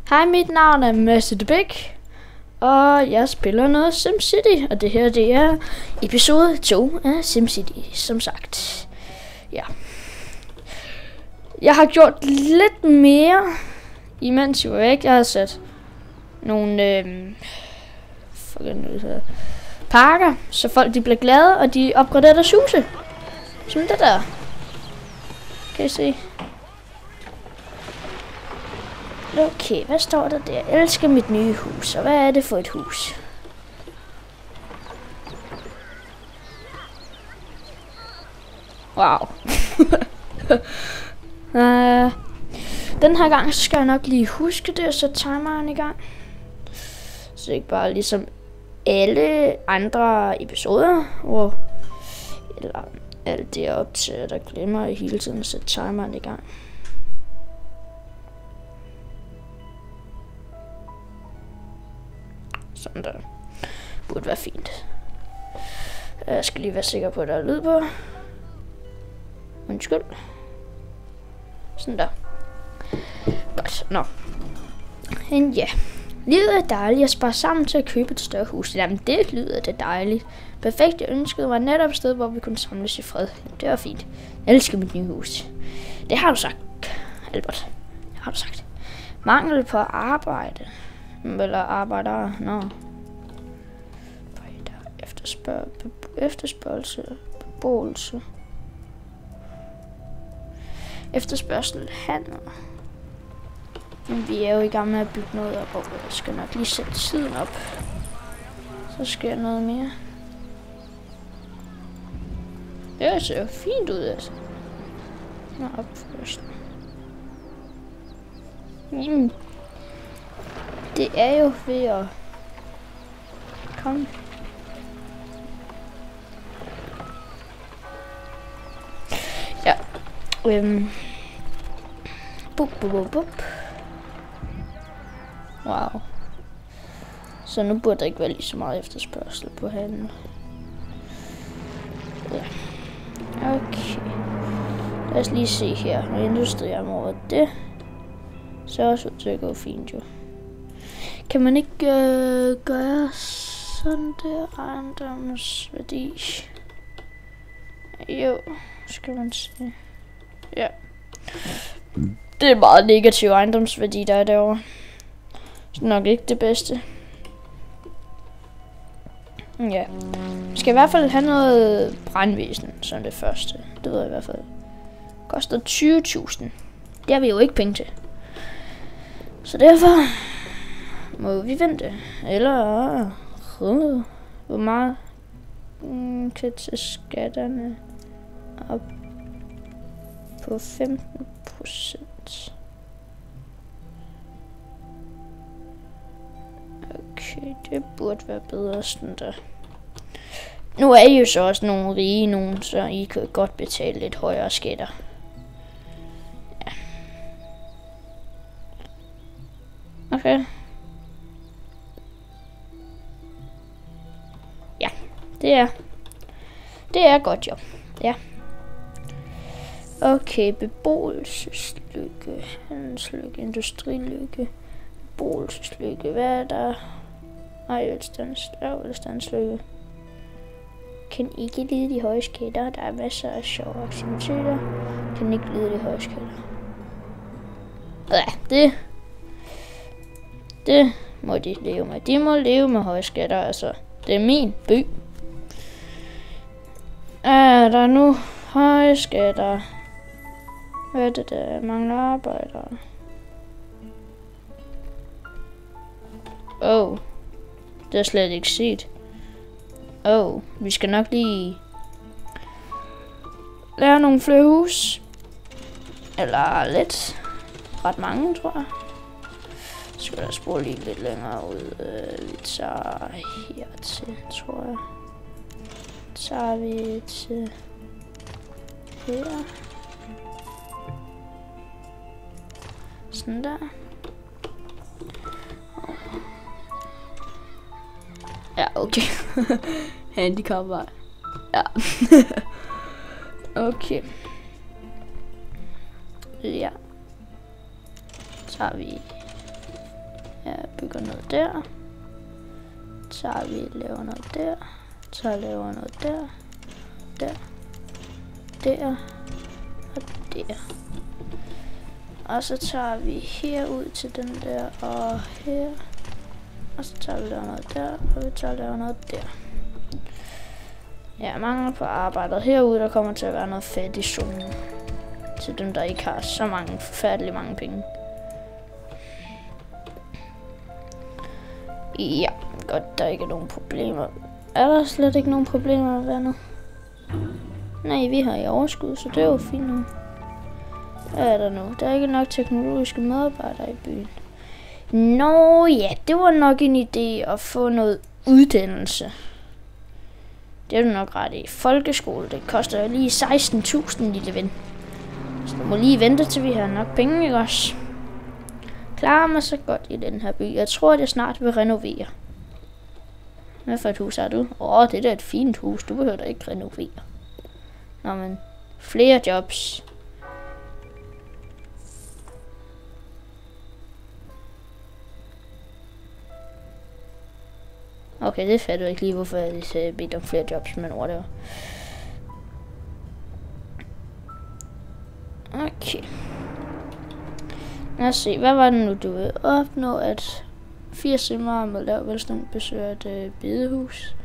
Hej, mit navn er Mads The Big, og jeg spiller noget SimCity, og det her det er episode 2 af SimCity, som sagt. Ja. Jeg har gjort lidt mere, imens jeg var væk. Jeg har sat nogle pakker, så folk de bliver glade, og de opgraderer deres huse. Sådan det der. Kan I se? Okay, hvad står der der? Jeg elsker mit nye hus. Og hvad er det for et hus? Wow. Den her gang så skal jeg nok lige huske det og sætte timeren i gang. Så ikke bare ligesom alle andre episoder, hvor eller alt det op til, at der glemmer jeg hele tiden at sætte timeren i gang. Sådan der. Burde være fint. Jeg skal lige være sikker på, at der er lyd på. Undskyld. Sådan der. Godt. Nå. Men ja. Livet er dejligt. Jeg sparer sammen til at købe et større hus. Jamen, det lyder det dejligt. Perfekt. Jeg ønskede var netop et sted, hvor vi kunne samles i fred. Det var fint. Jeg elsker mit nye hus. Det har du sagt, Albert. Det har du sagt. Mangel på arbejde. Eller arbejdere. Nå. Efterspørgsel. Beboelse. Efterspørgsel handel. Men vi er jo i gang med at bygge noget op, og jeg skal nok lige sætte siden op. Så sker noget mere. Det ser jo fint ud, altså. Nå, opførsel. Jamen. Det er jo ved at komme. Ja. Bup. Wow. Så nu burde der ikke være lige så meget efterspørgsel på handel. Ja. Okay. Lad os lige se her. Når industriområdet det ser også ud til at gå fint jo. Kan man ikke gøre sådan der ejendomsværdi? Jo, skal man se. Ja. Det er meget negativ ejendomsværdi, der er derovre. Så nok ikke det bedste. Ja. Vi skal i hvert fald have noget brandvæsen som det første. Det ved jeg i hvert fald. Koster 20.000. Det har vi jo ikke penge til. Så derfor må vi vente. Eller hvor meget kan til skatterne op på 15%. Okay, det burde være bedre sådan der. Nu er I jo så også nogle rige nogen, så I kan godt betale lidt højere skatter. Ja. Okay. Ja, det er godt jo. Ja. Okay, beboelseslykke, handelslykke, industrilykke, beboelseslykke, hvad er der? Velstandslykke. Kan ikke lide de høje skatter, der er masser af sjove aktiviteter. Kan ikke lide de høje skatter. Ja, det må de leve med. De må leve med høje skatter, altså. Det er min by. Er der nu høje skatter? Hvad er det der? Mangler arbejdere. Det er slet ikke set. Vi skal nok lige lave nogle flere hus. Eller lidt. Ret mange, tror jeg. Så skal jeg spole lige lidt længere ud. Vi tager hertil, tror jeg. Tager vi til her. Sådan der. Ja, okay. Handicapvej. Ja. Okay. Ja. Så har vi Jeg bygger noget der. Så vi laver noget der. Så laver noget der. Der. Der. Og der. Og så tager vi herud til den der og her. Og så tager vi noget der, og vi tager noget der. Ja, mangler på arbejdet. Herude der kommer til at være noget fattig zone. Til dem, der ikke har så mange forfærdeligt mange penge. Ja, godt, der er ikke nogen problemer. Er der slet ikke nogen problemer med vandet? Nej, vi har i overskud, så det er jo fint nu. Hvad er der nu? Der er ikke nok teknologiske medarbejdere i byen. Nå ja, det var nok en idé at få noget uddannelse. Det er du nok ret i. Folkeskole, det koster jo lige 16.000, lille ven. Så du må lige vente til vi har nok penge, ikke også? Klarer mig så godt i den her by. Jeg tror, at jeg snart vil renovere. Hvad for et hus har du? Det er da et fint hus. Du behøver da ikke renovere. Nå, men flere jobs. Okay, det fatter jeg ikke lige, hvorfor jeg lige bedt om flere jobs, men whatever. Okay. Lad os se, hvad var det nu, du vil opnå, at 80 timer med lav velstand besøger et bedehus.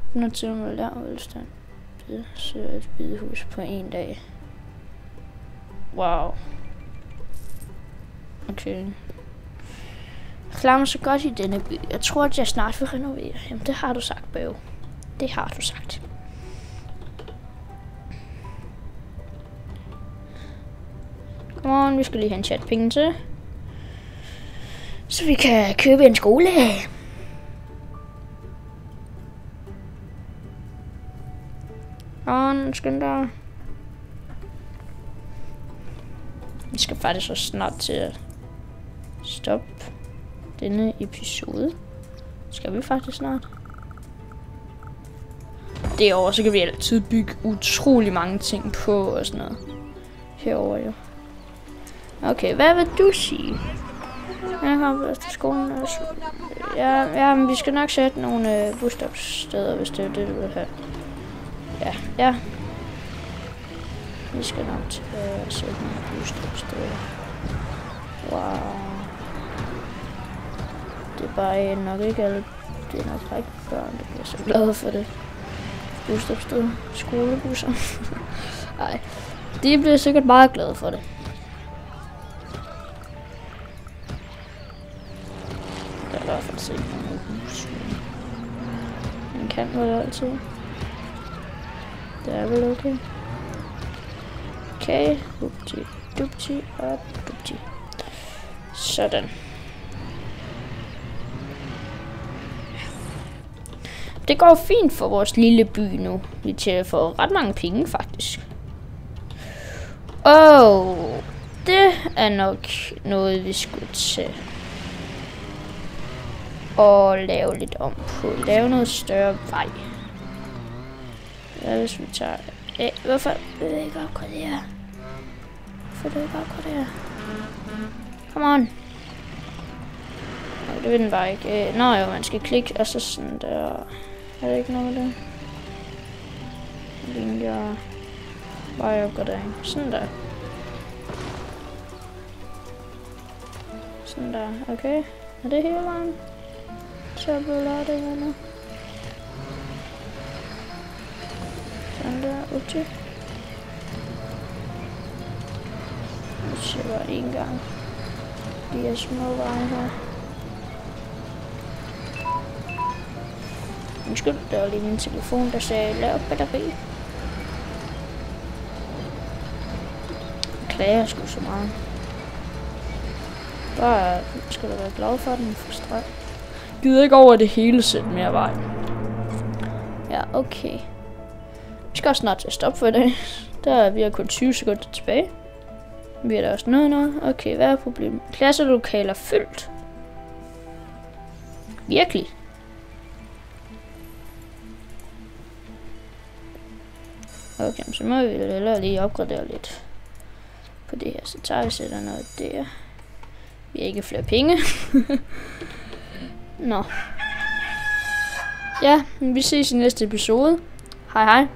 100 timer med lav velstand besøger et bedehus på en dag. Wow. Okay. Jeg klarer mig så godt i denne by. Jeg tror, at jeg snart vil renovere. Jamen, det har du sagt, Bøv. Det har du sagt. Come on, vi skal lige have en chat penge til. Så vi kan købe en skole. Skynd dig. Vi skal faktisk så snart til at stoppe denne episode. Skal vi faktisk snart. Derovre, så kan vi altid bygge utrolig mange ting på og sådan noget. Herovre jo. Okay, hvad vil du sige? Jeg kommer til skolen også. Ja, men vi skal nok sætte nogle busstopsteder, hvis det er det, du vil have. Ja. Vi skal nok til at sætte nogle busstopsteder. Wow. Det er bare nok ikke alle. Det er nok ikke børn, der bliver så glade for det. Busstopsteder. Skolebusser. Nej, de bliver sikkert meget glade for det. Der er i hvert fald set nogle hus. Man kan vel altid. Det er vel okay. Okay, dupti og dupti. Sådan. Det går fint for vores lille by nu. Vi får ret mange penge, faktisk. Det er nok noget, vi skulle til og lave lidt om på. Lave noget større vej. Ja, hvis vi tager... hvorfor vil jeg ikke opgradere? Hvorfor vil jeg ikke opgradere? Come on. Det vil den bare ikke. Nå jo, man skal klikke, og så sådan der. Er det ikke noget med det? Linjer. Bare opgradering. Sådan der. Sådan der. Okay. Er det hele vejen? Så bliver det her nu. Sådan der. Uti. Nu ser jeg bare en gang. De her små veje her. Undskyld, der var lige min telefon, der sagde, lav batteri. Jeg klager sgu så meget. Bare skal du være glad for den for streg. Gider ikke over det hele sæt mere vej. Ja, okay. Vi skal også snart til at stoppe for i dag. Vi har kun 20 sekunder tilbage. Vi er der også noget. Okay, hvad er problemet? Klasselokaler fyldt. Virkelig. Okay, så må vi hellere lige opgradere lidt på det her. Så tager vi sætter noget der. Vi har ikke flere penge. Nå. Ja, vi ses i næste episode. Hej hej.